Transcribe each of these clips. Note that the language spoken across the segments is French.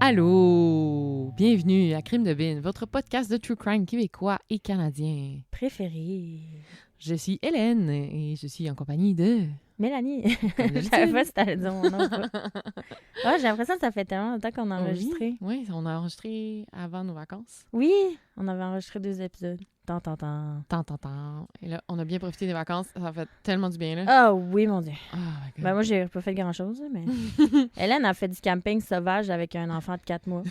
Allô! Bienvenue à Crime de Bin, votre podcast de true crime québécois et canadien. Préféré. Je suis Hélène et je suis en compagnie de... Mélanie. Je savais pas si t'allais dire mon nom ou pas. Ouais, j'ai l'impression que ça fait tellement longtemps qu'on a enregistré. Oui, on a enregistré avant nos vacances. Oui, on avait enregistré 2 épisodes. Tant. Et là, on a bien profité des vacances. Ça fait tellement du bien, là. Ah oui, mon Dieu. Oh my God. Ben moi, j'ai pas fait grand-chose, mais... Hélène a fait du camping sauvage avec un enfant de 4 mois.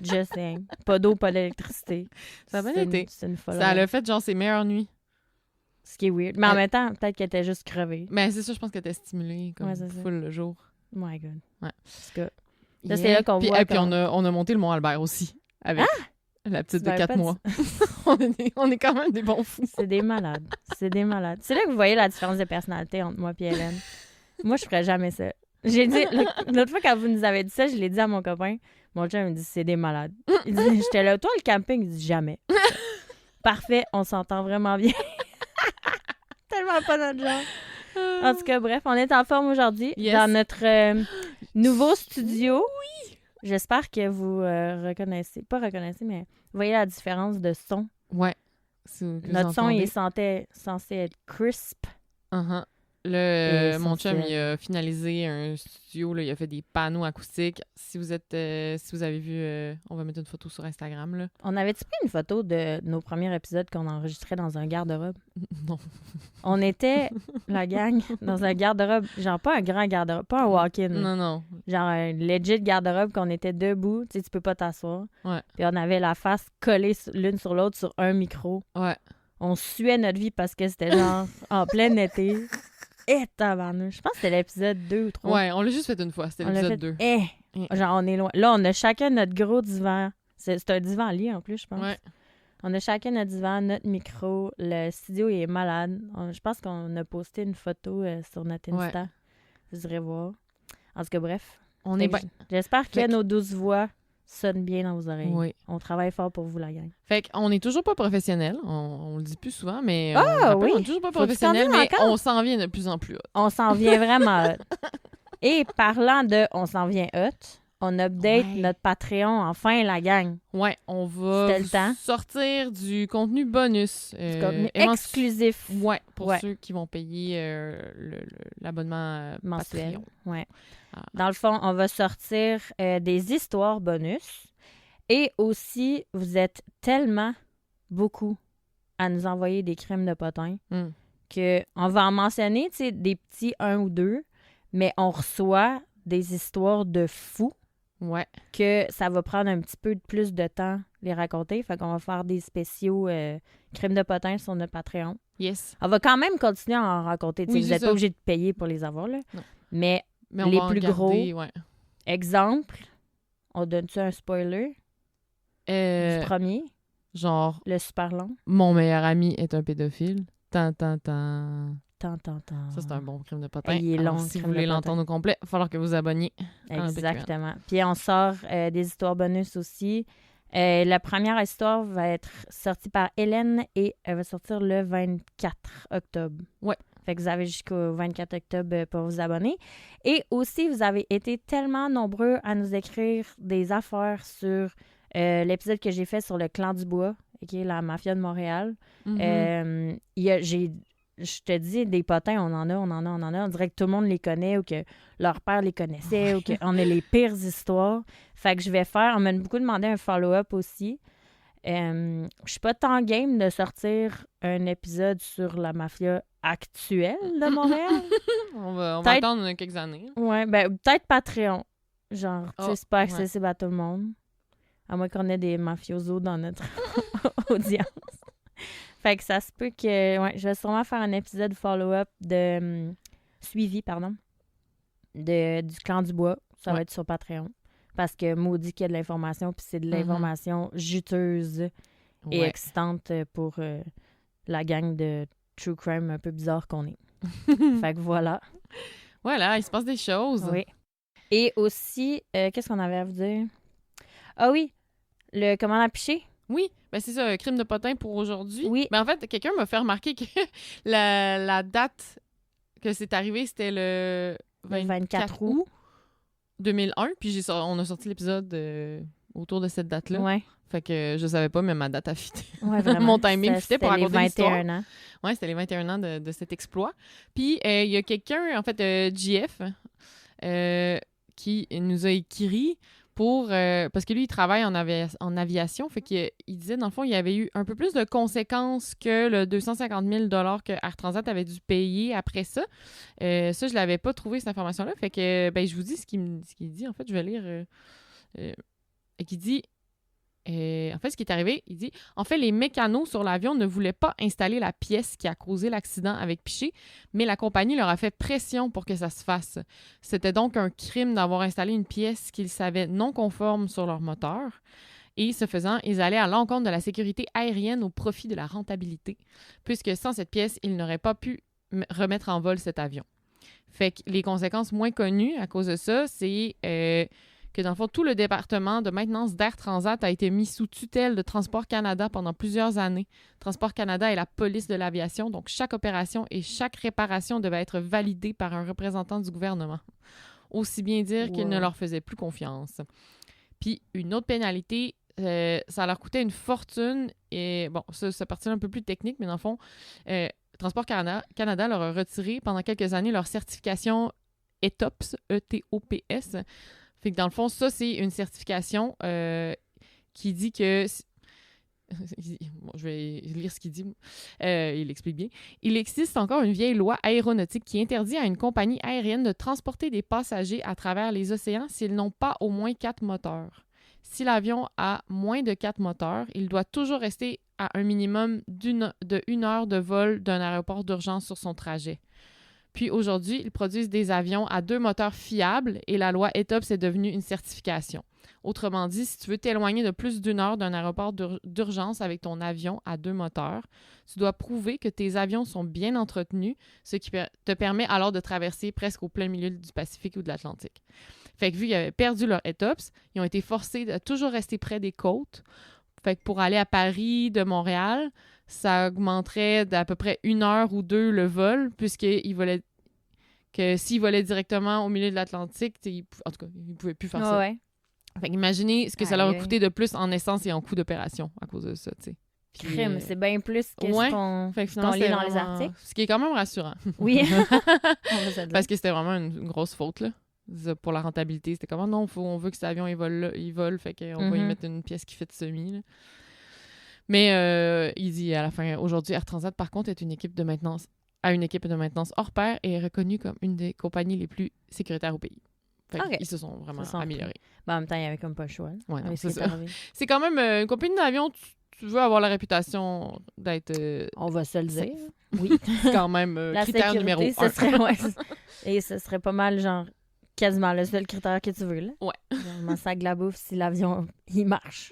Just saying. Pas d'eau, pas d'électricité. Ça a bien été. C'est une folle. Ça l'a fait, genre, ses meilleures nuits. Ce qui est weird. Mais en même temps, peut-être qu'elle était juste crevée. Mais c'est ça, je pense qu'elle était stimulée comme Ouais, c'est ça. full le jour. Oh my God. Ouais. Parce que... Là, c'est là qu'on puis, voit et puis on a monté le Mont Albert aussi. Avec la petite de 4 mois. on est quand même des bons fous. C'est des malades. C'est des malades. C'est là que vous voyez la différence de personnalité entre moi et Hélène. Moi, je ferais jamais ça. J'ai dit, l'autre fois, quand vous nous avez dit ça, je l'ai dit à mon copain. Mon chum me dit, c'est des malades. Il dit, j'étais là, toi, le camping, il dit, jamais. Parfait, on s'entend vraiment bien. Tellement pas notre genre. En tout cas, bref, on est en forme aujourd'hui dans notre nouveau studio. Oui! J'espère que vous mais vous voyez la différence de son. Ouais. Notre son, il est censé être crisp. Mon chum, il a finalisé un studio, là, il a fait des panneaux acoustiques. Si vous avez vu, on va mettre une photo sur Instagram, là. On avait-tu pris une photo de nos premiers épisodes qu'on enregistrait dans un garde-robe? Non. On était, la gang, dans un garde-robe, genre pas un grand garde-robe, pas un walk-in. Non. Genre un legit garde-robe qu'on était debout, tu sais, tu peux pas t'asseoir. Ouais. Puis on avait la face collée l'une sur l'autre sur un micro. Ouais. On suait notre vie parce que c'était genre en plein été. Et tabarnouche. Je pense que c'était l'épisode 2 ou 3. Ouais, on l'a juste fait une fois. C'était l'épisode 2. Genre, on est loin. Là, on a chacun notre gros divan. C'est un divan-lit, en plus, je pense. Ouais. On a chacun notre divan, notre micro. Le studio, il est malade. Je pense qu'on a posté une photo sur notre Insta. Ouais. Vous irez voir. En tout cas, bref. On est bien. J'espère que nos 12 voix sonnent bien dans vos oreilles. Oui. On travaille fort pour vous, la gang. Fait qu'on est toujours pas professionnels. On le dit plus souvent, mais oui. on est toujours pas professionnels, mais on s'en vient de plus en plus hot. On s'en vient vraiment hot. Et parlant de on s'en vient hot, on update notre Patreon, enfin, la gang. Ouais, on va sortir du contenu bonus. Du contenu exclusif. Ouais, pour ceux qui vont payer l'abonnement mensuel. Patreon. Ouais. Dans le fond, on va sortir des histoires bonus. Et aussi, vous êtes tellement beaucoup à nous envoyer des crimes de potins qu'on va en mentionner, tu sais, des petits 1 ou 2, mais on reçoit des histoires de fous. Ouais. Que ça va prendre un petit peu plus de temps les raconter. Fait qu'on va faire des spéciaux crimes de potins sur notre Patreon. Yes. On va quand même continuer à en raconter. Oui, vous n'êtes pas obligé de payer pour les avoir, là. Non. Mais on les va plus gros. Ouais. Exemple, on donne-tu un spoiler du premier? Genre. Le super long. Mon meilleur ami est un pédophile. Ça, c'est un bon crime de potin. Il est long. Si vous voulez l'entendre au complet, il va falloir que vous abonniez. Exactement. Puis on sort des histoires bonus aussi. La première histoire va être sortie par Hélène et elle va sortir le 24 octobre. Ouais. Fait que vous avez jusqu'au 24 octobre pour vous abonner. Et aussi, vous avez été tellement nombreux à nous écrire des affaires sur l'épisode que j'ai fait sur le clan du bois, qui est la mafia de Montréal. Je te dis, des potins, on en a. On dirait que tout le monde les connaît ou que leur père les connaissait ou qu'on a les pires histoires. Fait que on m'a beaucoup demandé un follow-up aussi. Je suis pas tant game de sortir un épisode sur la mafia actuelle de Montréal. on va attendre quelques années. Ouais, ben peut-être Patreon. Genre, tu sais, c'est pas accessible à tout le monde. À moins qu'on ait des mafiosos dans notre audience. Fait que ça se peut que... Ouais, je vais sûrement faire un épisode follow-up suivi, du clan du bois. Ça va être sur Patreon. Parce que maudit qu'il y a de l'information, puis c'est de l'information juteuse et excitante pour la gang de true crime un peu bizarre qu'on est. Fait que voilà. Voilà, il se passe des choses. Oui. Et aussi, qu'est-ce qu'on avait à vous dire? Ah oui, le commande à picher. Oui, ben c'est ça, un crime de potin pour aujourd'hui. Oui. Mais en fait, quelqu'un m'a fait remarquer que la date que c'est arrivé, c'était le 24 août. 2001, puis on a sorti l'épisode autour de cette date-là. Ouais. Fait que je savais pas, mais ma date a fité. Ouais, vraiment. Mon timing fitait pour raconter l'histoire. C'était les 21 ans. Ouais, c'était les 21 ans de cet exploit. Puis, il y a quelqu'un, en fait, JF, qui nous a écrit parce que lui, il travaille en aviation. Fait qu'il disait, dans le fond, il y avait eu un peu plus de conséquences que le 250 000 que Air Transat avait dû payer après ça. Ça, je l'avais pas trouvé, cette information-là. Fait que, je vous dis ce qu'il dit. En fait, je vais lire. Et qui dit... en fait, ce qui est arrivé, il dit « En fait, les mécanos sur l'avion ne voulaient pas installer la pièce qui a causé l'accident avec Piché, mais la compagnie leur a fait pression pour que ça se fasse. C'était donc un crime d'avoir installé une pièce qu'ils savaient non conforme sur leur moteur. Et ce faisant, ils allaient à l'encontre de la sécurité aérienne au profit de la rentabilité, puisque sans cette pièce, ils n'auraient pas pu remettre en vol cet avion. » Fait que les conséquences moins connues à cause de ça, c'est... que dans le fond, tout le département de maintenance d'Air Transat a été mis sous tutelle de Transport Canada pendant plusieurs années. Transport Canada est la police de l'aviation, donc chaque opération et chaque réparation devait être validée par un représentant du gouvernement. Aussi bien dire qu'ils ne leur faisaient plus confiance. Puis, une autre pénalité, ça leur coûtait une fortune. Et bon, ça partit un peu plus technique, mais dans le fond, Transport Canada leur a retiré pendant quelques années leur certification ETOPS, E-T-O-P-S. Fait que dans le fond, ça, c'est une certification qui dit que... Bon, je vais lire ce qu'il dit. Il explique bien. Il existe encore une vieille loi aéronautique qui interdit à une compagnie aérienne de transporter des passagers à travers les océans s'ils n'ont pas au moins 4 moteurs. Si l'avion a moins de 4 moteurs, il doit toujours rester à un minimum de 1 heure de vol d'un aéroport d'urgence sur son trajet. Puis aujourd'hui, ils produisent des avions à 2 moteurs fiables et la loi ETOPS est devenue une certification. Autrement dit, si tu veux t'éloigner de plus d'1 heure d'un aéroport d'urgence avec ton avion à 2 moteurs, tu dois prouver que tes avions sont bien entretenus, ce qui te permet alors de traverser presque au plein milieu du Pacifique ou de l'Atlantique. Fait que vu qu'ils avaient perdu leur ETOPS, ils ont été forcés de toujours rester près des côtes. Fait que pour aller à Paris de Montréal, ça augmenterait d'à peu près 1 heure ou 2 le vol, puisqu'ils volaient que s'ils volaient directement au milieu de l'Atlantique, en tout cas, ils ne pouvaient plus faire ça. Ouais. Fait qu'imaginez ce que ça leur a coûté de plus en essence et en coût d'opération à cause de ça, tu sais. Crime, c'est bien plus que ce qu'on lit dans les articles. Ce qui est quand même rassurant. Oui. Parce que c'était vraiment une grosse faute, là. Pour la rentabilité, c'était comme non, on veut que cet avion il vole, fait qu'on va y mettre une pièce qui fait de semi. Là. Mais il dit à la fin, aujourd'hui, Air Transat, par contre, a une équipe de maintenance hors pair et est reconnue comme une des compagnies les plus sécuritaires au pays. Fait ils se sont vraiment améliorés. Ben, en même temps, il n'y avait comme pas le choix. Ouais, non, c'est ça. C'est quand même une compagnie d'avion, tu veux avoir la réputation d'être... on va se le dire. Oui, c'est quand même critère numéro 1. Ce serait, et ce serait pas mal, genre, quasiment le seul critère que tu veux, là. Ouais. Vraiment, sac de la bouffe si l'avion, il marche.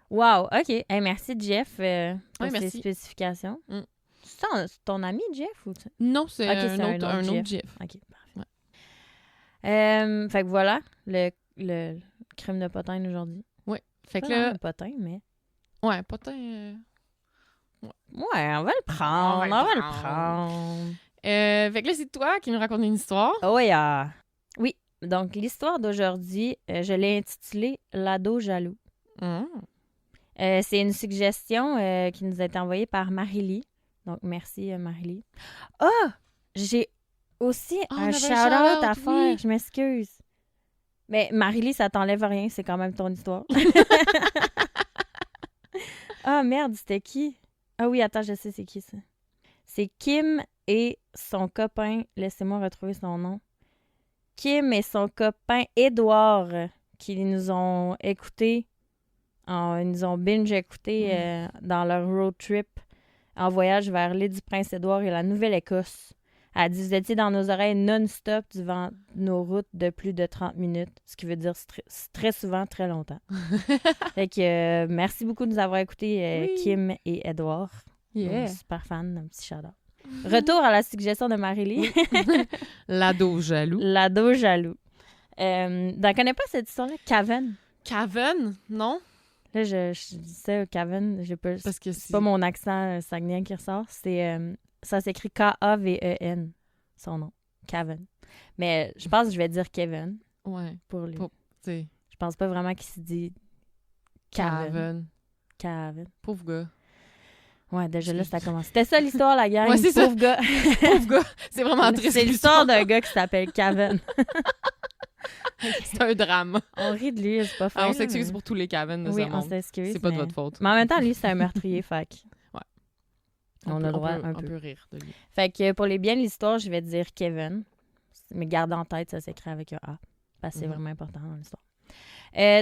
Wow, OK. Hey, merci, Jeff, pour ces spécifications. C'est ton ami, Jeff? Ou non, c'est un autre Jeff. OK, parfait. Ouais. Fait que voilà, le crème de potin d'aujourd'hui. Oui. Fait que là... potin, mais... Ouais, potin... Ouais, on va le prendre. On va le prendre. Fait que là, c'est toi qui nous raconte une histoire. Oh, yeah. Oui, donc l'histoire d'aujourd'hui, je l'ai intitulée « L'ado jaloux ». C'est une suggestion qui nous a été envoyée par Marie-Lie. Donc, merci, Marie-Lie. Ah! J'ai aussi un shout-out à faire. Oui. Je m'excuse. Mais Marie-Lie, ça t'enlève rien. C'est quand même ton histoire. Ah, merde, c'était qui? Ah oui, attends, je sais c'est qui, ça. C'est Kim et son copain. Laissez-moi retrouver son nom. Kim et son copain Édouard qui nous ont écoutés. Ils nous ont binge-écoutés dans leur road trip en voyage vers l'île du Prince-Édouard et la Nouvelle-Écosse. Elle dit, vous étiez dans nos oreilles non-stop devant nos routes de plus de 30 minutes, ce qui veut dire très souvent, très longtemps. Fait que merci beaucoup de nous avoir écoutés, Kim et Édouard. Yeah. Super fan, un petit shout-out. Retour à la suggestion de Marie-Lie. L'ado jaloux. L'ado jaloux. T'en connais pas cette histoire-là? Caven? Caven? Non? Là, je disais Caven, parce que c'est pas mon accent saguenay qui ressort. Ça s'écrit K-A-V-E-N, son nom. Caven. Mais je pense que je vais dire Kevin. Ouais. pour lui. T'sais, Je pense pas vraiment qu'il se dit Caven. Caven. Pauvre gars. Ouais, déjà là, ça commence. C'était ça l'histoire, la gang. Ouais, c'est Pauvre gars. Pauvre gars. C'est vraiment triste. C'est l'histoire d'un gars qui s'appelle Caven. C'est un drame. On rit de lui, c'est pas Ah, on fun, s'excuse mais- pour tous les Caven de Oui, ce on monde. s'excuse. C'est pas de mais- votre faute. Mais en même temps, lui, c'est un meurtrier, fait que on a le droit un On peu. peut rire de lui. Fait que pour les biens de l'histoire, je vais dire Kevin. Mais garde en tête, ça s'écrit avec un A. Parce que c'est Mhm. vraiment important dans l'histoire.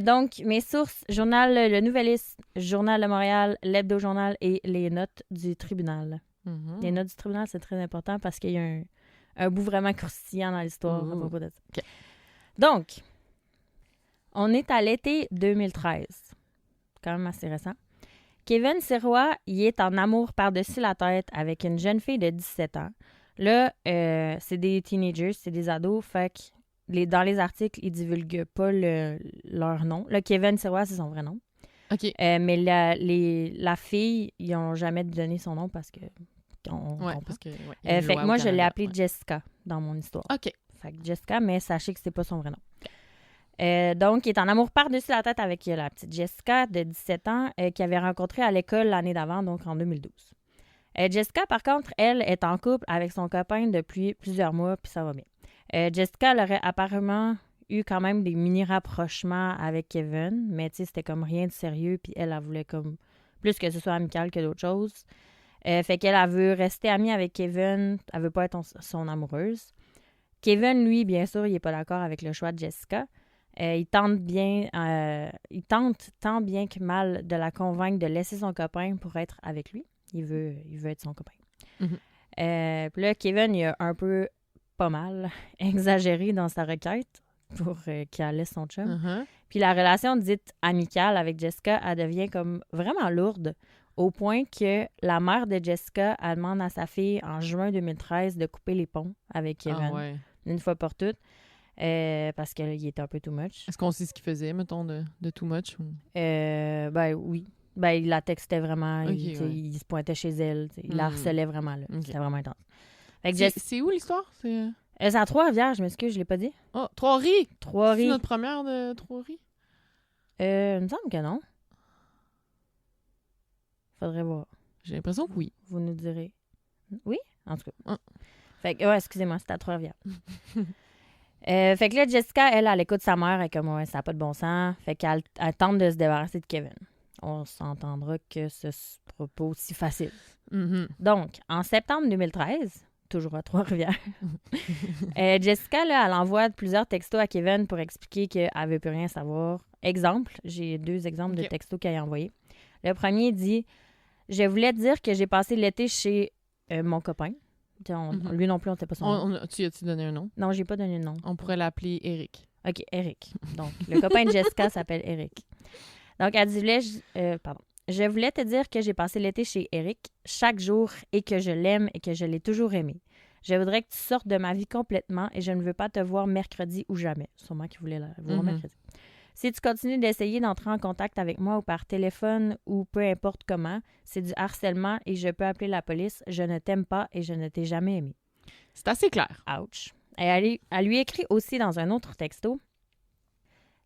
Donc, mes sources, Journal Le Nouvelliste, Journal de Montréal, l'Hebdo-Journal et les notes du tribunal. Mhm. Les notes du tribunal, c'est très important parce qu'il y a un bout vraiment croustillant dans l'histoire à Ouh. propos de ça. OK. Donc, on est à l'été 2013. Quand même assez récent. Kevin Sirois, il est en amour par-dessus la tête avec une jeune fille de 17 ans. Là, c'est des teenagers, c'est des ados, fait que dans les articles, ils divulguent pas leur nom. Là, Kevin Sirois, c'est son vrai nom. OK. Mais la fille, ils n'ont jamais donné son nom parce que on Ouais, comprend. parce que... ouais, il y a une Fait loi que au moi, je l'ai Canada. appelée Ouais. Jessica dans mon histoire. OK. Fait que Jessica, mais sachez que c'est pas son vrai nom. Donc, il est en amour par-dessus la tête avec la petite Jessica de 17 ans qu'il avait rencontrée à l'école l'année d'avant, donc en 2012. Jessica, par contre, elle est en couple avec son copain depuis plusieurs mois, puis ça va bien. Jessica, elle aurait apparemment eu quand même des mini-rapprochements avec Kevin, mais tu sais, c'était comme rien de sérieux, puis elle voulait comme plus que ce soit amical que d'autres choses. Fait qu'elle elle veut rester amie avec Kevin, elle veut pas être son amoureuse. Kevin, lui, bien sûr, il est pas d'accord avec le choix de Jessica. Il tente tant bien que mal de la convaincre de laisser son copain pour être avec lui. Il veut être son copain. Mhm. Puis là, Kevin, il a un peu, pas mal, exagéré dans sa requête pour qu'elle laisse son chum. Mhm. Puis la relation dite amicale avec Jessica, elle devient comme vraiment lourde, au point que la mère de Jessica, elle demande à sa fille en juin 2013 de couper les ponts avec Kevin, Ah ouais. une fois pour toutes, parce qu'il était un peu too much. Est-ce qu'on sait ce qu'il faisait, mettons, de too much? Ou... Ben oui. Ben, il la textait vraiment, Ok, il, tu sais, ouais. il se pointait chez elle, tu sais, il la harcelait vraiment, là. Ok. C'était vraiment intense. Fait que C'est où l'histoire? C'est... c'est à Trois-Rivières, je m'excuse, je l'ai pas dit. Oh, Trois-Rives! C'est Trois-Rivières. notre première de Trois-Rives? Il me semble que non. Faudrait voir. J'ai l'impression que oui. Vous nous direz. Oui? En tout cas. Ah. Fait que, ouais, excusez-moi, c'était à Trois-Rivières. Fait que là, Jessica, elle écoute sa mère, elle est comme, ouais, ça n'a pas de bon sens. Fait qu'elle tente de se débarrasser de Kevin. On s'entendra que ce sera pas aussi facile. Mhm. Donc, en septembre 2013, toujours à Trois-Rivières, Jessica, là, elle envoie plusieurs textos à Kevin pour expliquer qu'elle ne veut plus rien savoir. Exemple, j'ai 2 exemples de Ok. textos qu'elle a envoyés. Le premier dit « Je voulais te dire que j'ai passé l'été chez mon copain. » Mhm. Lui non plus, on ne sait pas son nom. Tu as-tu donné un nom? Non, j'ai pas donné de nom. On pourrait l'appeler Eric. OK, Eric. Donc, le copain de Jessica s'appelle Eric. Donc, elle dit, je voulais te dire que j'ai passé l'été chez Eric chaque jour et que je l'aime et que je l'ai toujours aimé. Je voudrais que tu sortes de ma vie complètement et je ne veux pas te voir mercredi ou jamais. Sûrement qu'il voulait la voir Mhm. mercredi. Si tu continues d'essayer d'entrer en contact avec moi ou par téléphone ou peu importe comment, c'est du harcèlement et je peux appeler la police. Je ne t'aime pas et je ne t'ai jamais aimé. C'est assez clair. Ouch. Et elle lui écrit aussi dans un autre texto.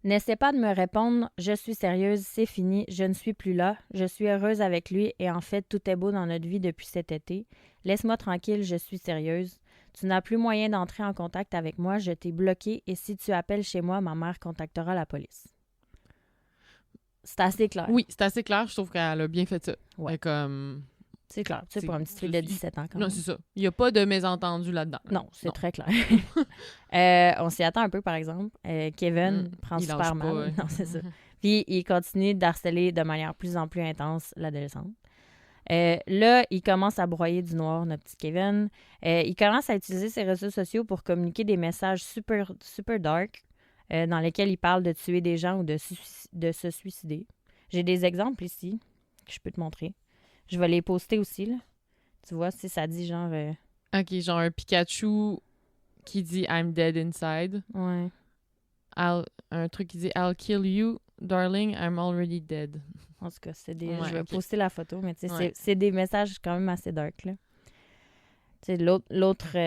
N'essaie pas de me répondre, je suis sérieuse, c'est fini, je ne suis plus là, je suis heureuse avec lui et en fait tout est beau dans notre vie depuis cet été. Laisse-moi tranquille, je suis sérieuse. Tu n'as plus moyen d'entrer en contact avec moi, je t'ai bloqué et si tu appelles chez moi, ma mère contactera la police. C'est assez clair. Oui, c'est assez clair. Je trouve qu'elle a bien fait ça. Ouais. Elle est comme... C'est clair. Tu sais, C'est- pour une petite fille de 17 ans quand Non, même. c'est ça. Il n'y a pas de mésentendu là-dedans. Non, c'est Non. très clair. On s'y attend un peu, par exemple. Kevin prend il super lâche mal. pas, ouais. Non, c'est ça. Puis, il continue d'harceler de manière plus en plus intense l'adolescente. Là, il commence à broyer du noir, notre petit Kevin. Il commence à utiliser ses réseaux sociaux pour communiquer des messages super, super dark dans lesquels il parle de tuer des gens ou de se suicider. J'ai des exemples ici que je peux te montrer. Je vais les poster aussi, là. Tu vois, si ça dit genre... OK, genre un Pikachu qui dit « I'm dead inside ouais. ». Un truc qui dit « I'll kill you, darling, I'm already dead En tout cas, c'est des... Ouais, je vais ok. poster la photo, mais tu sais, Ouais. c'est des messages quand même assez dark, là. Tu sais, l'autre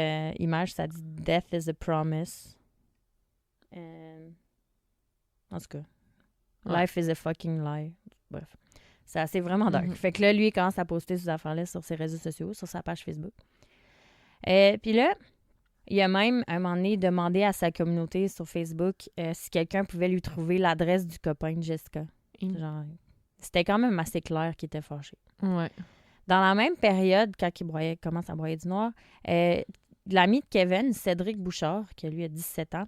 image, ça dit « Death is a promise En tout cas, Ouais. life is a fucking lie. Bref, c'est vraiment dark. Mhm. Fait que là, lui, il commence à poster ces affaires-là sur ses réseaux sociaux, sur sa page Facebook. Puis là, il a même, à un moment donné, demandé à sa communauté sur Facebook si quelqu'un pouvait lui trouver l'adresse du copain de Jessica. Genre, c'était quand même assez clair qu'il était fâché. Ouais. Dans la même période, quand il commence à broyer du noir, l'ami de Kevin, Cédric Bouchard, qui lui a 17 ans,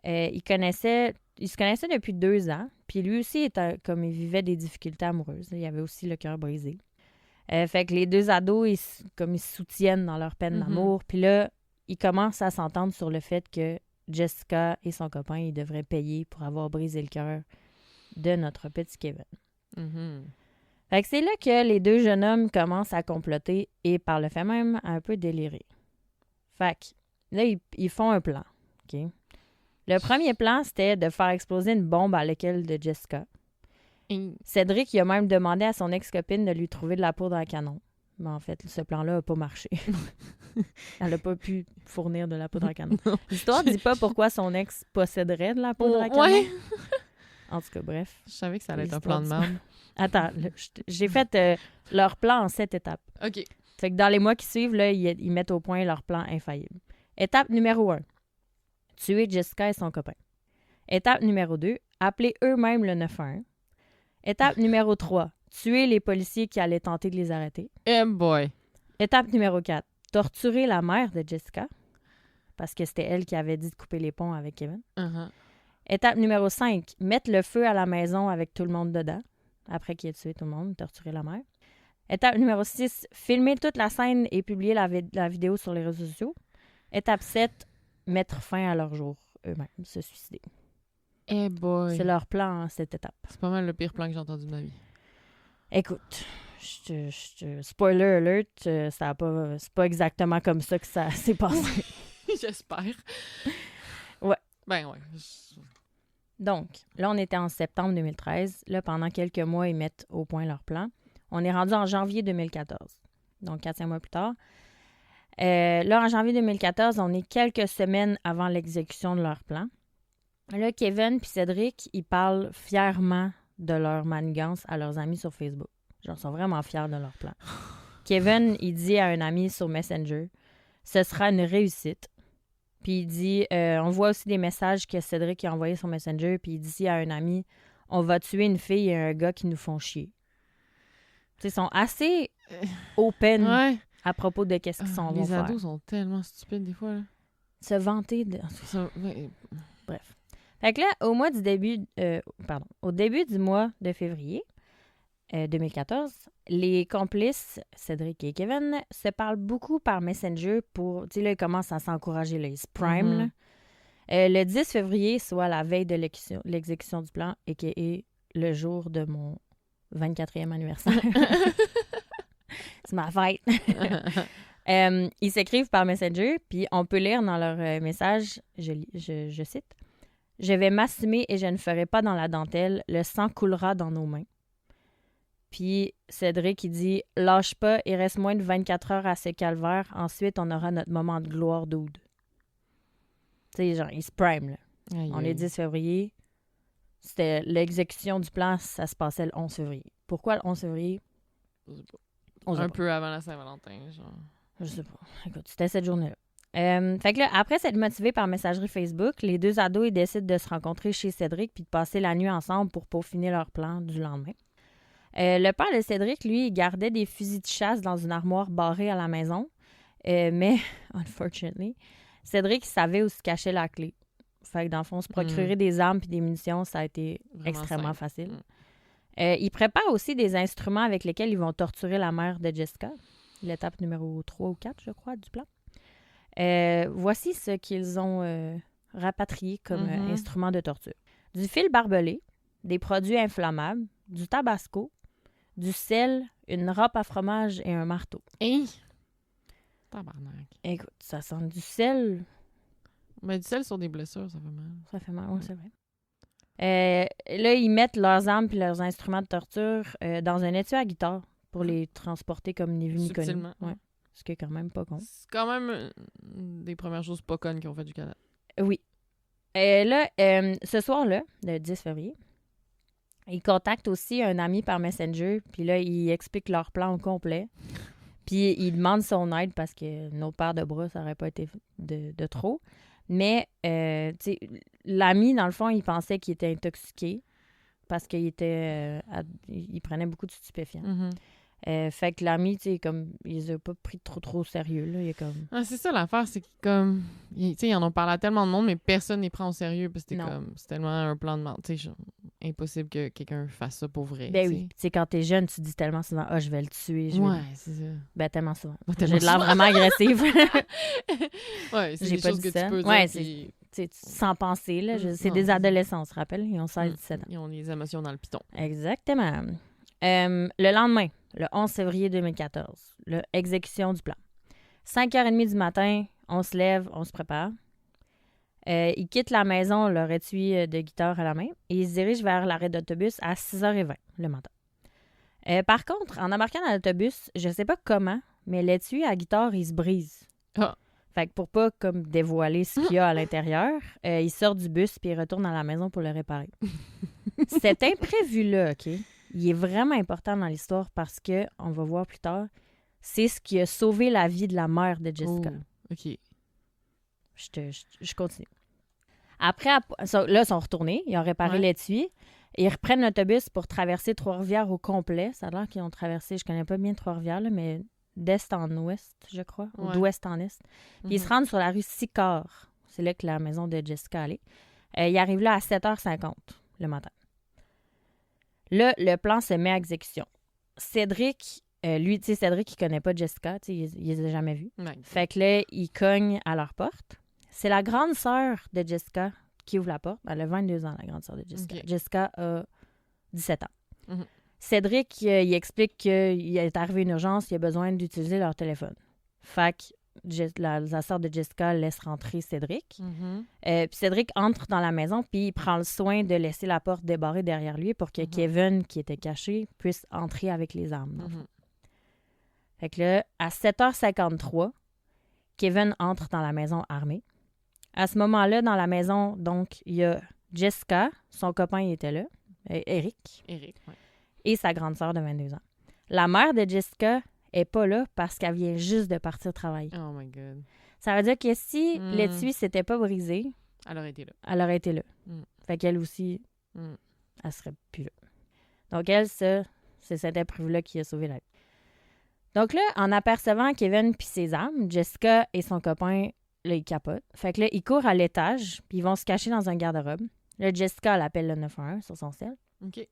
ils se connaissaient depuis 2 ans. Puis lui aussi, comme il vivait des difficultés amoureuses, il avait aussi le cœur brisé. Fait que les deux ados, ils se soutiennent dans leur peine d'amour. Puis là, ils commencent à s'entendre sur le fait que Jessica et son copain, ils devraient payer pour avoir brisé le cœur de notre petit Kevin. Mhm. Fait que c'est là que les deux jeunes hommes commencent à comploter et par le fait même à un peu délirer. Fait que là, ils font un plan. OK? Le premier plan, c'était de faire exploser une bombe à l'école de Jessica. Cédric, il a même demandé à son ex-copine de lui trouver de la poudre à canon. Mais en fait, ce plan-là n'a pas marché. Elle n'a pas pu fournir de la poudre à canon. L'histoire ne dit pas pourquoi son ex posséderait de la poudre à canon. Ouais. En tout cas, bref. Je savais que ça allait être un plan de merde. Attends, j'ai fait leur plan en 7 étapes. OK. Fait que dans les mois qui suivent, là, ils mettent au point leur plan infaillible. Étape numéro 1. Tuer Jessica et son copain. Étape numéro 2. Appeler eux-mêmes le 911. Étape numéro 3. Tuer les policiers qui allaient tenter de les arrêter. Eh boy. Étape numéro 4. Torturer la mère de Jessica. Parce que c'était elle qui avait dit de couper les ponts avec Kevin. Uh-huh. Étape numéro 5. Mettre le feu à la maison avec tout le monde dedans. Après qu'il ait tué tout le monde, torturer la mère. Étape numéro 6. Filmer toute la scène et publier la vidéo sur les réseaux sociaux. Étape 7. Mettre fin à leur jour eux-mêmes, se suicider. Eh boy. C'est leur plan, cette étape. C'est pas mal le pire plan que j'ai entendu de ma vie. Écoute, spoiler alert, c'est pas exactement comme ça que ça s'est passé. J'espère. Ouais. Ben ouais. Donc, là, on était en septembre 2013. Là, pendant quelques mois, ils mettent au point leur plan. On est rendu en janvier 2014. Donc, 4-5 mois plus tard. Là, en janvier 2014, on est quelques semaines avant l'exécution de leur plan. Là, Kevin et Cédric, ils parlent fièrement de leur manigance à leurs amis sur Facebook. Genre, ils sont vraiment fiers de leur plan. Kevin, il dit à un ami sur Messenger, « Ce sera une réussite. » Puis il dit, on voit aussi des messages que Cédric a envoyés sur Messenger, puis il dit à un ami, « On va tuer une fille et un gars qui nous font chier. » Ils sont assez open à propos de qu'est-ce qu'ils vont faire. Les ados sont tellement stupides des fois. Là. Se vanter de... Ouais. Bref. Fait que là, au début du mois de février 2014, les complices, Cédric et Kevin, se parlent beaucoup par Messenger pour... Tu sais, là, ils commencent à s'encourager, là, ils se prime, là. Le 10 février, soit la veille de l'exécution du plan, a.k.a. le jour de mon 24e anniversaire. C'est ma fête. Ils s'écrivent par Messenger, puis on peut lire dans leur message, je cite, « Je vais m'assumer et je ne ferai pas dans la dentelle. Le sang coulera dans nos mains. » Puis Cédric, il dit « Lâche pas, il reste moins de 24 heures à ce calvaire. Ensuite, on aura notre moment de gloire dude. » Tu sais, genre, il se prime, là. On est 10 février. C'était l'exécution du plan, ça se passait le 11 février. Pourquoi le 11 février? Un peu avant la Saint-Valentin, genre. Je sais pas. Écoute, c'était cette journée-là. Fait que là, après s'être motivés par messagerie Facebook, les deux ados, ils décident de se rencontrer chez Cédric puis de passer la nuit ensemble pour peaufiner leur plan du lendemain. Le père de Cédric, lui, il gardait des fusils de chasse dans une armoire barrée à la maison. Mais, unfortunately, Cédric savait où se cachait la clé. Fait que dans le fond, se procurer des armes puis des munitions, ça a été vraiment extrêmement facile. Il prépare aussi des instruments avec lesquels ils vont torturer la mère de Jessica. L'étape numéro 3 ou 4, je crois, du plan. Voici ce qu'ils ont rapatrié comme instrument de torture. Du fil barbelé, des produits inflammables, du tabasco, du sel, une râpe à fromage et un marteau. Hey! Tabarnak. Écoute, ça sent du sel. Mais du sel sur des blessures, ça fait mal. Ça fait mal, oui, c'est vrai. Là, ils mettent leurs armes et leurs instruments de torture dans un étui à guitare pour les transporter comme ni vu ni connu. Ouais. Ce qui est quand même pas con. C'est quand même des premières choses pas connes qui ont fait du Canada. Oui. Là, ce soir-là, le 10 février, il contacte aussi un ami par Messenger, puis là, il explique leur plan au complet. Puis il demande son aide parce que notre paire de bras, ça n'aurait pas été de trop. Mais, tu sais, l'ami, dans le fond, il pensait qu'il était intoxiqué parce qu'il était, il prenait beaucoup de stupéfiants. Fait que l'ami, tu sais, comme, il les a pas pris trop au sérieux, là. Il est comme... Ah, c'est ça l'affaire, c'est que comme... Tu sais, ils en ont parlé à tellement de monde, mais personne ne les prend au sérieux parce que c'est tellement un plan de mort. Tu sais, impossible que quelqu'un fasse ça pour vrai. Ben oui. Tu sais, quand t'es jeune, tu dis tellement souvent « Ah, je vais le tuer. » c'est ça. Ben, tellement souvent. J'ai de l'air vraiment agressive. Ouais, c'est J'ai des pas choses dit que ça. tu peux ouais, dire. Puis... sans penser, là. C'est Non, des c'est adolescents, on se rappelle. Ils ont 16-17 ans. Ils ont les émotions dans le piton. Exactement. Le lendemain, le 11 février 2014, exécution du plan. 5h30 du matin, on se lève, on se prépare. Ils quittent la maison, leur étui de guitare à la main, et ils se dirigent vers l'arrêt d'autobus à 6h20 le matin. Par contre, en embarquant dans l'autobus, je sais pas comment, mais l'étui à guitare, il se brise. Ah. Fait que pour pas comme dévoiler ce qu'il y a à l'intérieur, il sort du bus puis il retourne à la maison pour le réparer. Cet imprévu-là, OK, il est vraiment important dans l'histoire parce que, on va voir plus tard, c'est ce qui a sauvé la vie de la mère de Jessica. Oh, OK. Je continue. Après, là, ils sont retournés. Ils ont réparé l'étui. Ils reprennent l'autobus pour traverser Trois-Rivières au complet. Ça a l'air qu'ils ont traversé, je connais pas bien Trois-Rivières, là, mais d'est en ouest, je crois, ou d'ouest en est. Puis ils se rendent sur la rue Sicard. C'est là que la maison de Jessica allait. Ils arrivent là à 7h50 le matin. Là, le plan se met à exécution. Cédric, lui, tu sais, Cédric, il connaît pas Jessica, tu sais, il les a jamais vus. Ouais. Fait que là, il cogne à leur porte. C'est la grande sœur de Jessica qui ouvre la porte. Elle a 22 ans, la grande sœur de Jessica. Okay. Jessica a 17 ans. Mm-hmm. Cédric, il explique qu'il est arrivé une urgence, il a besoin d'utiliser leur téléphone. Fait que la sœur de Jessica laisse rentrer Cédric. Mm-hmm. Puis Cédric entre dans la maison, puis il prend le soin de laisser la porte débarrée derrière lui pour que Kevin, qui était caché, puisse entrer avec les armes. Fait que là, à 7h53, Kevin entre dans la maison armé. À ce moment-là, dans la maison, donc, il y a Jessica, son copain, il était là, Eric, et sa grande sœur de 22 ans. La mère de Jessica est pas là parce qu'elle vient juste de partir travailler. Oh my God. Ça veut dire que si l'étui s'était pas brisé, elle aurait été là. Elle aurait été là. Fait qu'elle aussi, elle serait plus là. Donc elle, c'est cet imprévu-là qui a sauvé la vie. Donc là, en apercevant Kevin puis ses armes, Jessica et son copain, là, ils capotent. Fait que là, ils courent à l'étage, puis ils vont se cacher dans un garde-robe. Là, Jessica, elle appelle le 911 sur son cell. OK.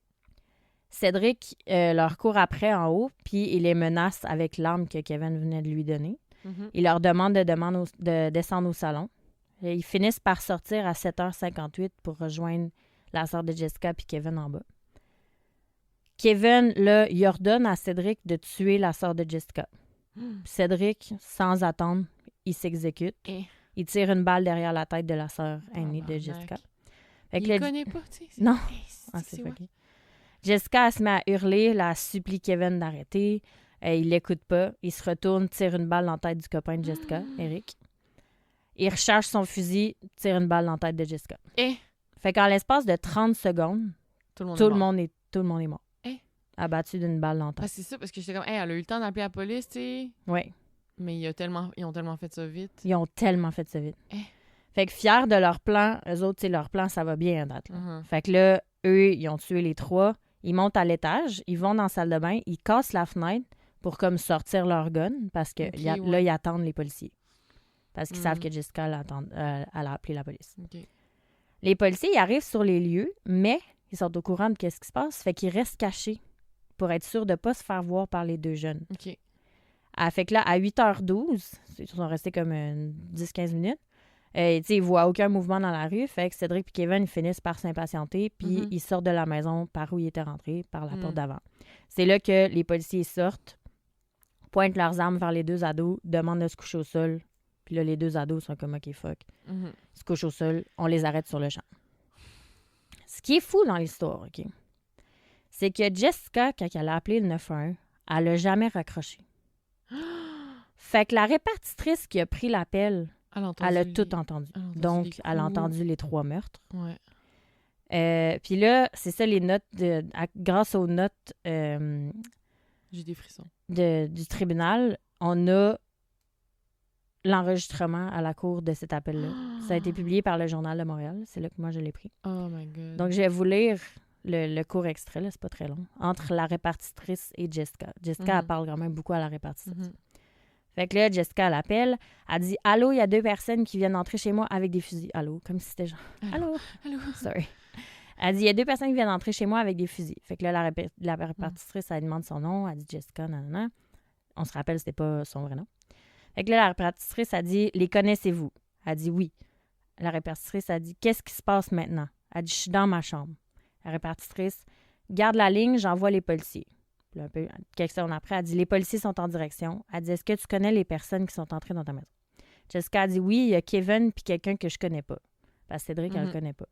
Cédric leur court après en haut, puis il les menace avec l'arme que Kevin venait de lui donner. Il leur demande de descendre au salon. Et ils finissent par sortir à 7h58 pour rejoindre la sœur de Jessica puis Kevin en bas. Kevin, là, il ordonne à Cédric de tuer la sœur de Jessica. Cédric, sans attendre, il s'exécute. Il tire une balle derrière la tête de la sœur aînée de Jessica. Il ne connaît pas, tu sais. Non. C'est fucké. Jessica, elle se met à hurler, elle supplie Kevin d'arrêter. Il l'écoute pas. Il se retourne, tire une balle dans la tête du copain de Jessica, Eric. Il recharge son fusil, tire une balle dans la tête de Jessica. Fait qu'en l'espace de 30 secondes, tout le monde est mort. Abattu d'une balle dans la tête. Ah, c'est ça, parce que j'étais comme, elle a eu le temps d'appeler la police, tu sais. Oui. Mais ils ont tellement fait ça vite. Ils ont tellement fait ça vite. Fait que fiers de leur plan, eux autres, leur plan, ça va bien à date. Là. Fait que là, eux, ils ont tué les 3. Ils montent à l'étage, ils vont dans la salle de bain, ils cassent la fenêtre pour comme sortir leur gun parce que là, ils attendent les policiers. Parce qu'ils savent que Jessica elle a appelé la police. Les policiers, ils arrivent sur les lieux, mais ils sont au courant de ce qui se passe, fait qu'ils restent cachés pour être sûrs de ne pas se faire voir par les deux jeunes. Fait que là, à 8h12, ils sont restés comme 10-15 minutes, ils ne voient aucun mouvement dans la rue, fait que Cédric et Kevin ils finissent par s'impatienter, puis ils sortent de la maison par où ils étaient rentrés, par la porte d'avant. C'est là que les policiers sortent, pointent leurs armes vers les deux ados, demandent de se coucher au sol, puis là, les deux ados sont comme « OK, fuck ». Ils se couchent au sol, on les arrête sur le champ. Ce qui est fou dans l'histoire, OK, c'est que Jessica, quand elle a appelé le 911, elle n'a jamais raccroché. Fait que la répartitrice qui a pris l'appel, Elle a tout entendu. Donc, elle a entendu les 3 meurtres. Ouais. Puis là, c'est ça, les notes, grâce aux notes J'ai des frissons. Du tribunal, on a l'enregistrement à la cour de cet appel-là. Ça a été publié par le Journal de Montréal. C'est là que moi, je l'ai pris. Oh my God. Donc, je vais vous lire le court extrait, là, c'est pas très long, entre la répartitrice et Jessica. Jessica, elle parle quand même beaucoup à la répartitrice. Fait que là, Jessica, elle appelle. Elle dit « Allô, il y a 2 personnes qui viennent entrer chez moi avec des fusils. » Allô, comme si c'était genre « Allô? » Allô? Sorry. Elle dit « Il y a 2 personnes qui viennent entrer chez moi avec des fusils. » Fait que là, la répartitrice, elle demande son nom. Elle dit « Jessica, nanana. » On se rappelle, c'était pas son vrai nom. Fait que là, la répartitrice a dit « Les connaissez-vous? » Elle dit « Oui. » La répartitrice a dit « Qu'est-ce qui se passe maintenant? » Elle dit « Je suis dans ma chambre. » La répartitrice « Garde la ligne, j'envoie les policiers. » Puis un peu, quelques secondes après, elle dit « Les policiers sont en direction. » Elle dit « Est-ce que tu connais les personnes qui sont entrées dans ta maison? » Jessica a dit « Oui, il y a Kevin puis quelqu'un que je connais pas. » Parce que Cédric, elle le connaît pas.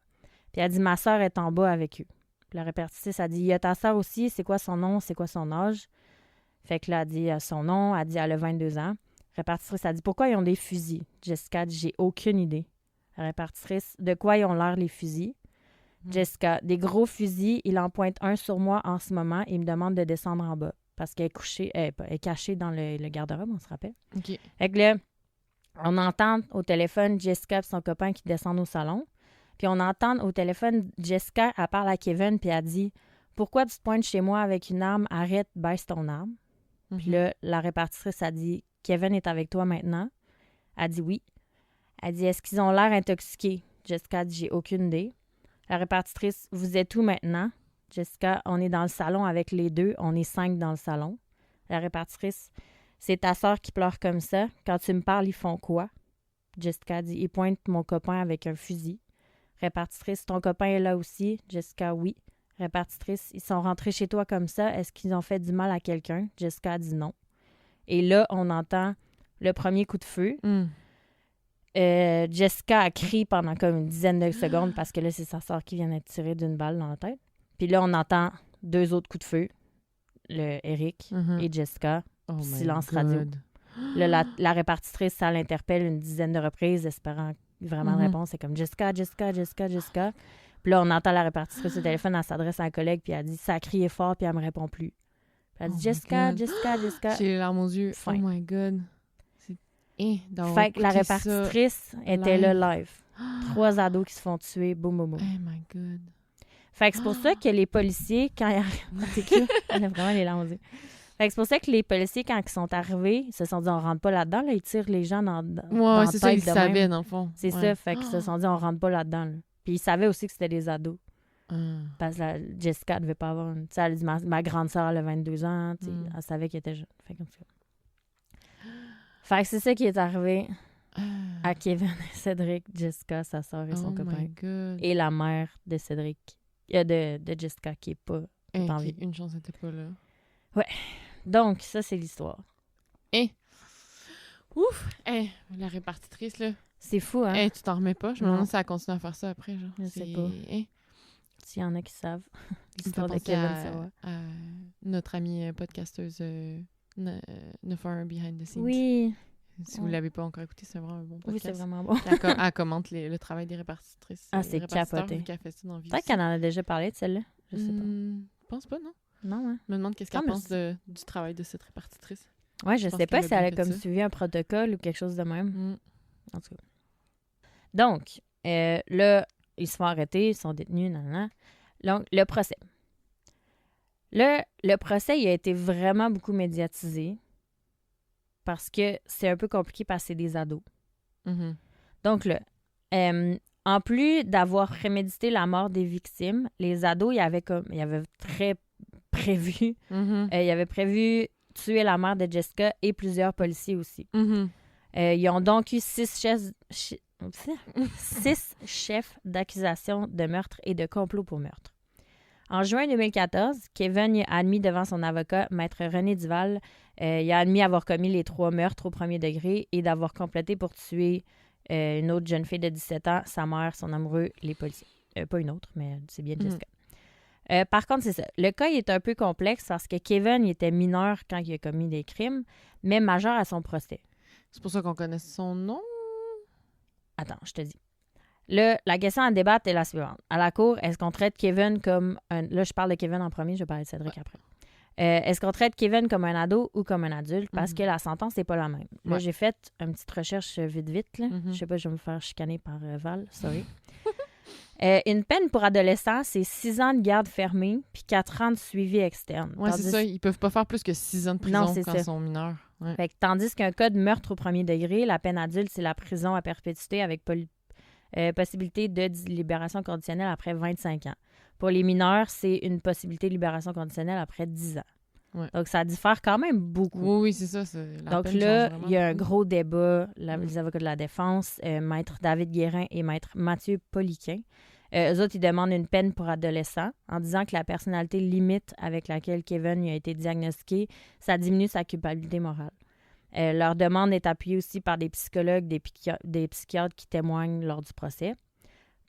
Puis elle dit « Ma sœur est en bas avec eux. » Puis la répartitrice a dit « Il y a ta sœur aussi, c'est quoi son nom, c'est quoi son âge? » Fait que là, elle dit son nom, elle dit elle a 22 ans. La répartitrice a dit « Pourquoi ils ont des fusils? » Jessica dit « J'ai aucune idée. » La répartitrice « De quoi ils ont l'air les fusils? » Jessica, des gros fusils, il en pointe un sur moi en ce moment et il me demande de descendre en bas parce qu'elle est cachée dans le garde-robe, on se rappelle. OK. Fait que là, on entend au téléphone Jessica et son copain qui descendent au salon. Puis on entend au téléphone Jessica, elle parle à Kevin puis elle dit « Pourquoi tu te pointes chez moi avec une arme? Arrête, baisse ton arme. » Puis là, la répartitrice a dit « Kevin est avec toi maintenant? » Elle dit « Oui. » Elle dit « Est-ce qu'ils ont l'air intoxiqués? » Jessica dit « J'ai aucune idée. » La répartitrice, « Vous êtes où maintenant? » Jessica, « On est dans le salon avec les 2. On est 5 dans le salon. » La répartitrice, « C'est ta sœur qui pleure comme ça. Quand tu me parles, ils font quoi? » Jessica dit, « Ils pointent mon copain avec un fusil. » Répartitrice, « Ton copain est là aussi? » Jessica, « Oui. » Répartitrice, « Ils sont rentrés chez toi comme ça. Est-ce qu'ils ont fait du mal à quelqu'un? » Jessica dit non. Et là, on entend le premier coup de feu. Jessica a crié pendant comme une dizaine de secondes parce que là, c'est sa soeur qui vient d'être tirée d'une balle dans la tête. Puis là, on entend 2 autres coups de feu. Eric et Jessica. Oh silence radio. Là, la répartitrice, ça l'interpelle une dizaine de reprises, espérant vraiment une réponse. C'est comme Jessica, Jessica, Jessica, Jessica. Puis là, on entend la répartitrice au téléphone, elle s'adresse à un collègue, puis elle dit, ça a crié fort, puis elle me répond plus. Puis elle dit, Jessica, Jessica, Jessica. J'ai les larmes aux yeux. Fin. Oh my God. Fait que la répartitrice était là live. 3 ados qui se font tuer, boum, boum, boum. Oh my God. Fait que c'est pour ça que les policiers, quand ils arrivent... Elle a vraiment les larmes aux yeux. Fait que c'est pour ça que les policiers, quand ils sont arrivés, ils se sont dit, on rentre pas là-dedans, là, ils tirent les gens dans ouais, c'est ça, ils savaient, dans le fond. C'est ça, fait qu'ils se sont dit, on rentre pas là-dedans. Là. Puis ils savaient aussi que c'était des ados. Parce que Jessica devait pas avoir... Tu sais, elle dit, ma grande sœur, elle a 22 ans, elle savait qu'elle était jeune. Fait que c'est ça qui est arrivé à Kevin, Cédric, Jessica, sa sœur et son copain. Et la mère de Cédric, de Jessica, qui est pas en vie. Une chance, elle était pas là. Ouais. Donc, ça, c'est l'histoire. Ouf! La répartitrice, là. C'est fou, hein? Tu t'en remets pas? Je me demande si elle continue à faire ça après, genre. Je sais pas. S'il y en a qui savent l'histoire de Kevin, ça va. Notre amie podcasteuse Nefer Behind the Scenes. Oui. Si vous l'avez pas encore écouté, c'est vraiment un bon podcast. Oui, c'est vraiment bon. Elle commente le travail des répartitrices. C'est capoté. Peut-être qu'elle en a déjà parlé de celle-là. Je sais pas. Je pense pas, non? Non, hein? Je me demande qu'est-ce qu'elle pense du travail de cette répartitrice. Ouais, je sais pas si elle a comme suivi un protocole ou quelque chose de même. En tout cas. Donc, là, ils se font arrêter, ils sont détenus, nanana. Donc, le procès. Le procès, il a été vraiment beaucoup médiatisé parce que c'est un peu compliqué parce que c'est des ados. Donc là, en plus d'avoir prémédité la mort des victimes, les ados, ils avaient très prévu. Ils avaient prévu tuer la mère de Jessica et plusieurs policiers aussi. Ils ont donc eu 6 chefs d'accusation de meurtre et de complot pour meurtre. En juin 2014, Kevin a admis devant son avocat, Maître René Duval, il a admis avoir commis les 3 meurtres au premier degré et d'avoir complété pour tuer une autre jeune fille de 17 ans, sa mère, son amoureux, les policiers. Pas une autre, mais c'est bien Jessica. Par contre, c'est ça. Le cas il est un peu complexe parce que Kevin il était mineur quand il a commis des crimes, mais majeur à son procès. C'est pour ça qu'on connaît son nom? Attends, je te dis. Là, la question à débattre est la suivante. À la cour, est-ce qu'on traite Kevin comme un... Là, je parle de Kevin en premier, je vais parler de Cédric après. Est-ce qu'on traite Kevin comme un ado ou comme un adulte? Parce que la sentence n'est pas la même. Là, j'ai fait une petite recherche vite. Là. Je sais pas, je vais me faire chicaner par Val, sorry. Une peine pour adolescents, c'est 6 ans de garde fermée puis 4 ans de suivi externe. Oui, c'est ça. Ils peuvent pas faire plus que 6 ans de prison quand ils sont mineurs. Ouais. Fait que, tandis qu'un cas de meurtre au premier degré, la peine adulte, c'est la prison à perpétuité avec possibilité de libération conditionnelle après 25 ans. Pour les mineurs, c'est une possibilité de libération conditionnelle après 10 ans. Ouais. Donc, ça diffère quand même beaucoup. Oui, c'est ça. Donc là, il y a un gros débat. Les avocats de la défense, Maître David Guérin et Maître Mathieu Poliquin, eux autres, ils demandent une peine pour adolescents en disant que la personnalité limite avec laquelle Kevin a été diagnostiqué, ça diminue sa culpabilité morale. Leur demande est appuyée aussi par des psychologues, des psychiatres qui témoignent lors du procès.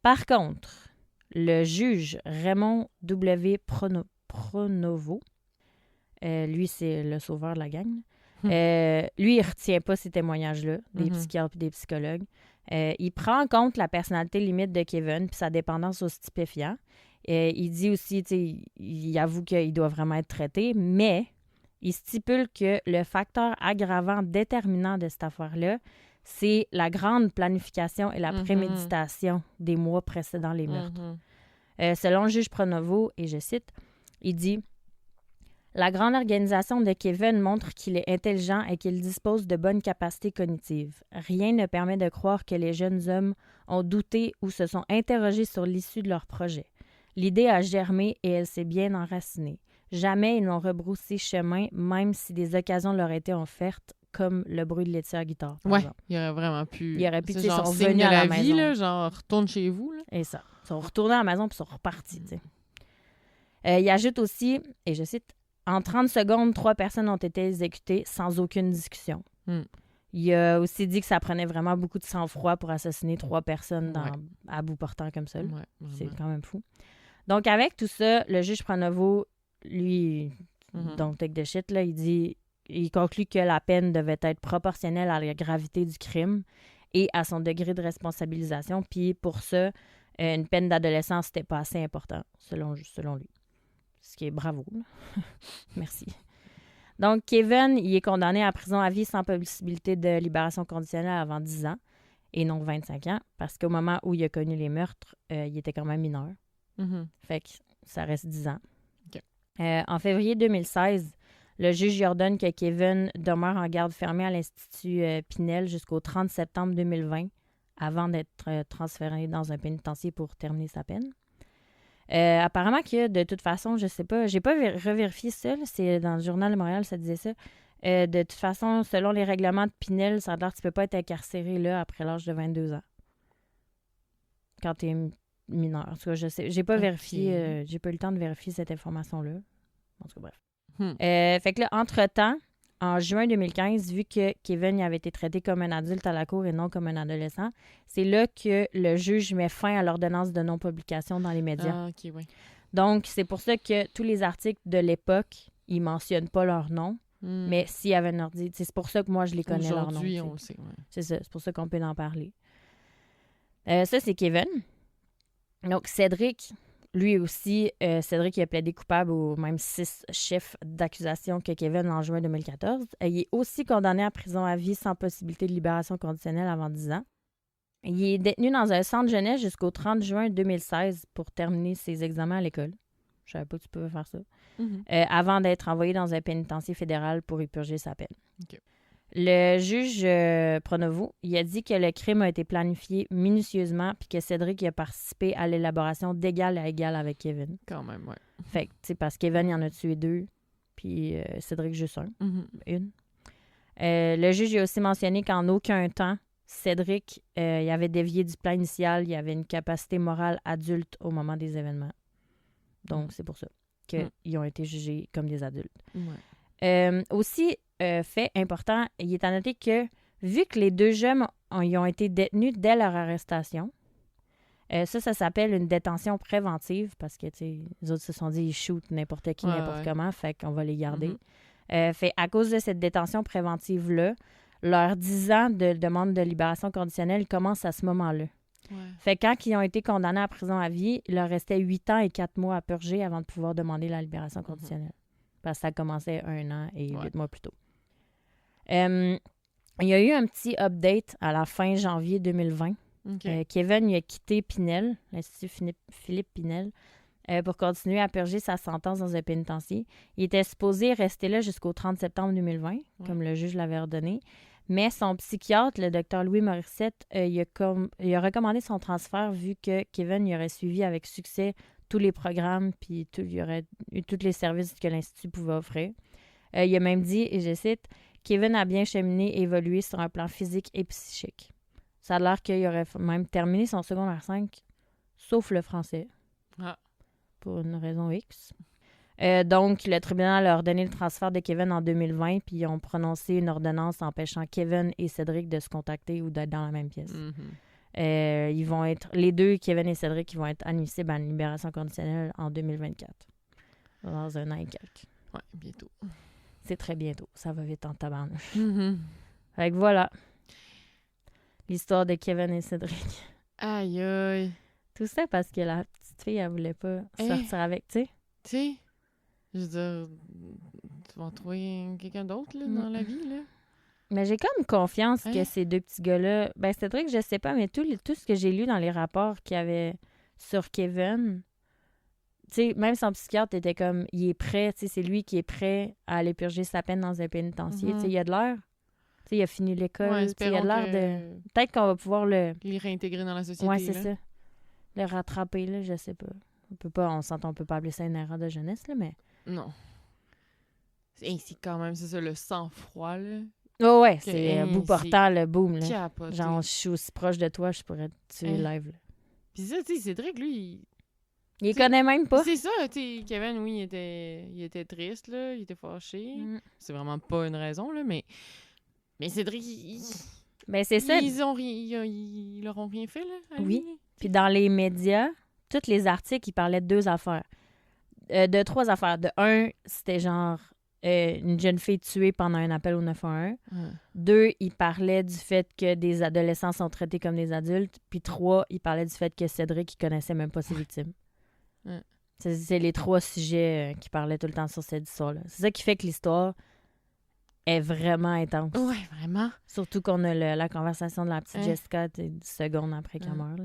Par contre, le juge Raymond W. Pronovo, lui, c'est le sauveur de la gang, lui, il ne retient pas ces témoignages-là, des psychiatres et des psychologues. Il prend en compte la personnalité limite de Kevin puis sa dépendance aux stupéfiants. Il dit aussi, il avoue qu'il doit vraiment être traité, mais il stipule que le facteur aggravant déterminant de cette affaire-là, c'est la grande planification et la préméditation des mois précédant les meurtres. Selon le juge Pronovo, et je cite, il dit « La grande organisation de Kevin montre qu'il est intelligent et qu'il dispose de bonnes capacités cognitives. Rien ne permet de croire que les jeunes hommes ont douté ou se sont interrogés sur l'issue de leur projet. L'idée a germé et elle s'est bien enracinée. Jamais ils n'ont rebroussé chemin, même si des occasions leur étaient offertes, comme le bruit de laitier à guitare. Oui, il aurait vraiment pu... Il aurait pu, c'est genre sont signe venus de à la vie, maison. là, genre retourne chez vous. Là. Et ça. Ils sont retournés à la maison puis sont repartis. Il ajoute aussi, et je cite, « En 30 secondes, 3 personnes ont été exécutées sans aucune discussion. Il a aussi dit que ça prenait vraiment beaucoup de sang-froid pour assassiner 3 personnes à bout portant comme ça. C'est quand même fou. Donc, avec tout ça, le juge Pronovo, lui, donc take the shit, là, il conclut que la peine devait être proportionnelle à la gravité du crime et à son degré de responsabilisation. Puis pour ça, une peine d'adolescence, c'était pas assez important, selon lui. Ce qui est bravo. Merci. Donc, Kevin, il est condamné à prison à vie sans possibilité de libération conditionnelle avant 10 ans et non 25 ans, parce qu'au moment où il a connu les meurtres, il était quand même mineur. Fait que ça reste 10 ans. Okay. En février 2016, le juge lui ordonne que Kevin demeure en garde fermée à l'Institut Pinel jusqu'au 30 septembre 2020 avant d'être transféré dans un pénitencier pour terminer sa peine. Apparemment que, de toute façon, je sais pas, j'ai pas revérifié ça, là, c'est dans le Journal de Montréal, ça disait ça. De toute façon, selon les règlements de Pinel, ça a l'air que tu peux pas être incarcéré là après l'âge de 22 ans. Quand tu es mineur. En tout cas, je sais, j'ai pas vérifié, j'ai pas eu le temps de vérifier cette information-là. En tout cas, bref. Fait que là, entre-temps, en juin 2015, vu que Kevin avait été traité comme un adulte à la cour et non comme un adolescent, c'est là que le juge met fin à l'ordonnance de non-publication dans les médias. Ah, OK, oui. Donc, c'est pour ça que tous les articles de l'époque, ils mentionnent pas leur nom, mais s'il y avait un ordi, c'est pour ça que moi, je les connais leur nom. Aujourd'hui, on le sait, C'est ça, c'est pour ça qu'on peut en parler. Ça, c'est Kevin. Donc, Cédric... Lui aussi, Cédric il a plaidé coupable aux mêmes 6 chefs d'accusation que Kevin en juin 2014. Il est aussi condamné à prison à vie sans possibilité de libération conditionnelle avant 10 ans. Il est détenu dans un centre jeunesse jusqu'au 30 juin 2016 pour terminer ses examens à l'école. Je savais pas que tu pouvais faire ça. Avant d'être envoyé dans un pénitencier fédéral pour y purger sa peine. Okay. Le juge Pronovo, il a dit que le crime a été planifié minutieusement puis que Cédric a participé à l'élaboration d'égal à égal avec Kevin. Quand même, oui. Fait que, tu sais, parce que Kevin, il en a tué 2, puis Cédric juste une. Le juge a aussi mentionné qu'en aucun temps, Cédric, il avait dévié du plan initial, il avait une capacité morale adulte au moment des événements. Donc, c'est pour ça qu'ils ont été jugés comme des adultes. Aussi, fait important, il est à noter que, vu que les 2 jeunes ils ont été détenus dès leur arrestation, ça s'appelle une détention préventive, parce que, tu sais, les autres se sont dit, ils shootent n'importe qui, n'importe comment, fait qu'on va les garder. Fait à cause de cette détention préventive-là, leurs 10 ans de demande de libération conditionnelle commencent à ce moment-là. Ouais. Fait que quand ils ont été condamnés à prison à vie, il leur restait 8 ans et 4 mois à purger avant de pouvoir demander la libération conditionnelle. Parce que ça commençait 1 an et 8 mois plus tôt. Il y a eu un petit update à la fin janvier 2020. Okay. Kevin il a quitté Pinel, l'Institut Philippe Pinel, pour continuer à purger sa sentence dans un pénitencier. Il était supposé rester là jusqu'au 30 septembre 2020, comme le juge l'avait ordonné. Mais son psychiatre, le docteur Louis Morissette, il a recommandé son transfert vu que Kevin il aurait suivi avec succès tous les programmes puis il y aurait eu tous les services que l'Institut pouvait offrir. Il a même dit, et je cite, « Kevin a bien cheminé et évolué sur un plan physique et psychique. » Ça a l'air qu'il aurait même terminé son secondaire 5, sauf le français, pour une raison X. Donc, le tribunal a ordonné le transfert de Kevin en 2020, puis ils ont prononcé une ordonnance empêchant Kevin et Cédric de se contacter ou d'être dans la même pièce. Ils vont être, les deux, Kevin et Cédric, ils vont être admissibles à une libération conditionnelle en 2024. Dans 1 an et quelques. Ouais, bientôt. C'est très bientôt. Ça va vite en tabarnouche. Fait que voilà. L'histoire de Kevin et Cédric. Aïe, aïe. Tout ça parce que la petite fille, elle voulait pas sortir avec, tu sais. Tu sais, je veux dire, tu vas trouver quelqu'un d'autre là, dans la vie, là. Mais j'ai comme confiance que ces deux petits gars-là... Ben, Cédric, je sais pas, mais tout ce que j'ai lu dans les rapports qu'il y avait sur Kevin, tu sais, même son psychiatre était comme, il est prêt, tu sais, c'est lui qui est prêt à aller purger sa peine dans un pénitencier. Tu sais, il a de l'air... Tu sais, il a fini l'école, tu sais, il a de l'air de... Peut-être qu'on va pouvoir le... Les réintégrer dans la société, ouais, c'est ça. Le rattraper, là, je sais pas. On s'entend, on peut pas appeler ça une erreur de jeunesse, là, mais... Non. C'est quand même, c'est ça, le sang-froid, là. Oh ouais, c'est un bout portant, le boom, là. Capoté. Genre, je suis aussi proche de toi, je pourrais te tuer live, là. Puis ça, tu sais, Cédric, lui... Il connaît même pas. C'est ça, tu sais, Kevin, oui, il était triste, là, il était fâché. C'est vraiment pas une raison, là, mais Cédric, ben c'est ça. Ils leur ont rien fait, là, à lui. Puis dans les médias, tous les articles, ils parlaient de 2 affaires. De 3 affaires. De 1, c'était genre une jeune fille tuée pendant un appel au 911. 2, ils parlaient du fait que des adolescents sont traités comme des adultes. Puis 3, ils parlaient du fait que Cédric, il connaissait même pas ses victimes. C'est les 3 sujets qui parlaient tout le temps sur cette histoire-là. C'est ça qui fait que l'histoire est vraiment intense. Ouais, vraiment. Surtout qu'on a la conversation de la petite Jessica 10 secondes après qu'elle meurt. Là.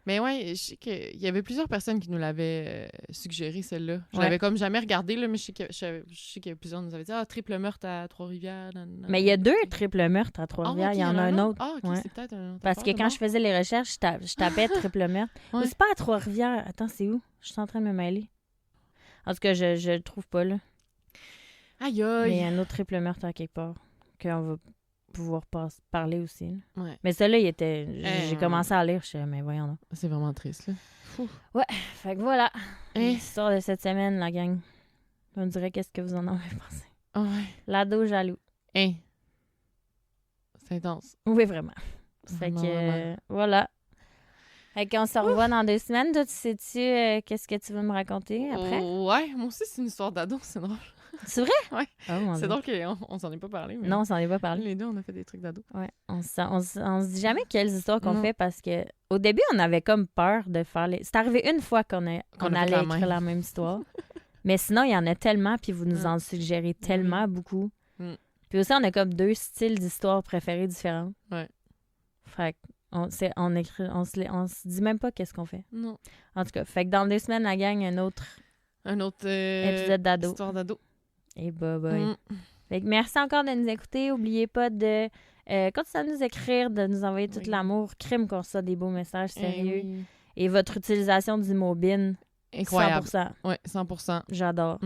Mais ouais, je sais qu'il y avait plusieurs personnes qui nous l'avaient suggéré, celle-là. Je l'avais comme jamais regardée, là, mais je sais qu'il y a plusieurs qui nous avaient dit « Ah, triple meurtre à Trois-Rivières. » Mais il y a 2 triples meurtres à Trois-Rivières. Il y en a un autre. Ah, OK, c'est peut-être un autre. Parce que quand je faisais les recherches, je tapais triple meurtre. Mais c'est pas à Trois-Rivières. Attends, c'est où? Je suis en train de me mêler. En tout cas, je le trouve pas, là. Aïe, aïe! Mais il y a un autre triple meurtre à quelque part qu'on va pouvoir parler aussi. Là. Ouais. Mais celui-là, il était... J'ai commencé à lire, je suis mais voyons là. C'est vraiment triste, là. Ouais, fait que voilà. L'histoire de cette semaine, la gang. On dirait qu'est-ce que vous en avez pensé. Ouais. L'ado jaloux. C'est intense. Oui, vraiment. Fait que, voilà. Fait qu'on se revoit dans 2 semaines. Toi, tu sais-tu qu'est-ce que tu veux me raconter après? Ouais, moi aussi, c'est une histoire d'ado, c'est drôle. C'est vrai? Ouais. Oh, c'est drôle qu'on s'en est pas parlé. Mais non, on s'en est pas parlé. Les deux, on a fait des trucs d'ado. Ouais. On se dit jamais quelles histoires qu'on fait parce que au début, on avait comme peur de faire les... C'est arrivé une fois qu'on allait écrire la même histoire. Mais sinon, il y en a tellement, puis vous nous en suggérez tellement beaucoup. Puis aussi, on a comme 2 styles d'histoires préférés différents. Ouais. Fait on se dit même pas qu'est-ce qu'on fait. Non. En tout cas, fait que dans 2 semaines, la gang, un autre épisode d'ado. Histoire d'ado. Et bye. Fait que merci encore de nous écouter. N'oubliez pas de continuer à nous écrire, de nous envoyer tout l'amour. Crime qu'on reçoit des beaux messages sérieux. Et votre utilisation du mot bin. Incroyable. 100%. Ouais, 100%. J'adore.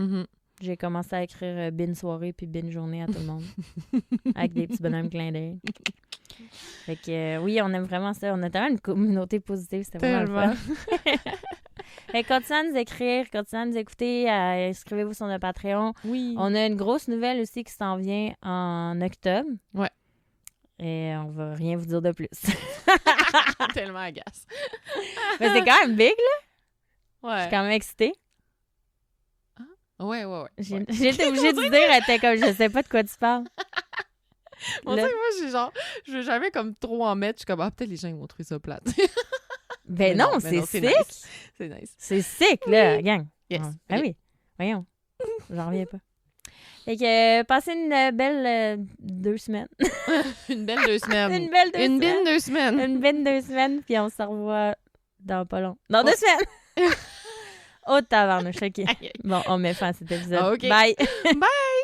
J'ai commencé à écrire bin soirée puis bin journée à tout le monde. Avec des petits bonhommes clins d'œil. Fait que oui, on aime vraiment ça. On a tellement une communauté positive. C'était vraiment le fun. Fait que continuez à nous écrire, continuez à nous écouter, inscrivez-vous sur notre Patreon. Oui. On a une grosse nouvelle aussi qui s'en vient en octobre. Ouais. Et on va rien vous dire de plus. Tellement agace. Mais c'est quand même big, là. Ouais. Je suis quand même excitée. Ouais. J'étais obligée de dire, elle était comme, je sais pas de quoi tu parles. On dirait que moi, j'ai genre, je veux jamais comme trop en mettre. Je suis comme, ah, peut-être les gens ils vont trouver ça plate. Ben non, c'est sick. Nice. C'est nice. C'est sick, là, gang. Yes. Ah oui, voyons. J'en reviens pas. Fait que passez une belle 2 semaines. Une belle 2 semaines. Une belle 2 Une semaines. belle 2 semaines. Une belle 2 semaines, puis on se revoit dans pas long. Dans 2 semaines! Oh, tabarnouche, OK. Bon, on met fin à cet épisode. OK. Bye! Bye!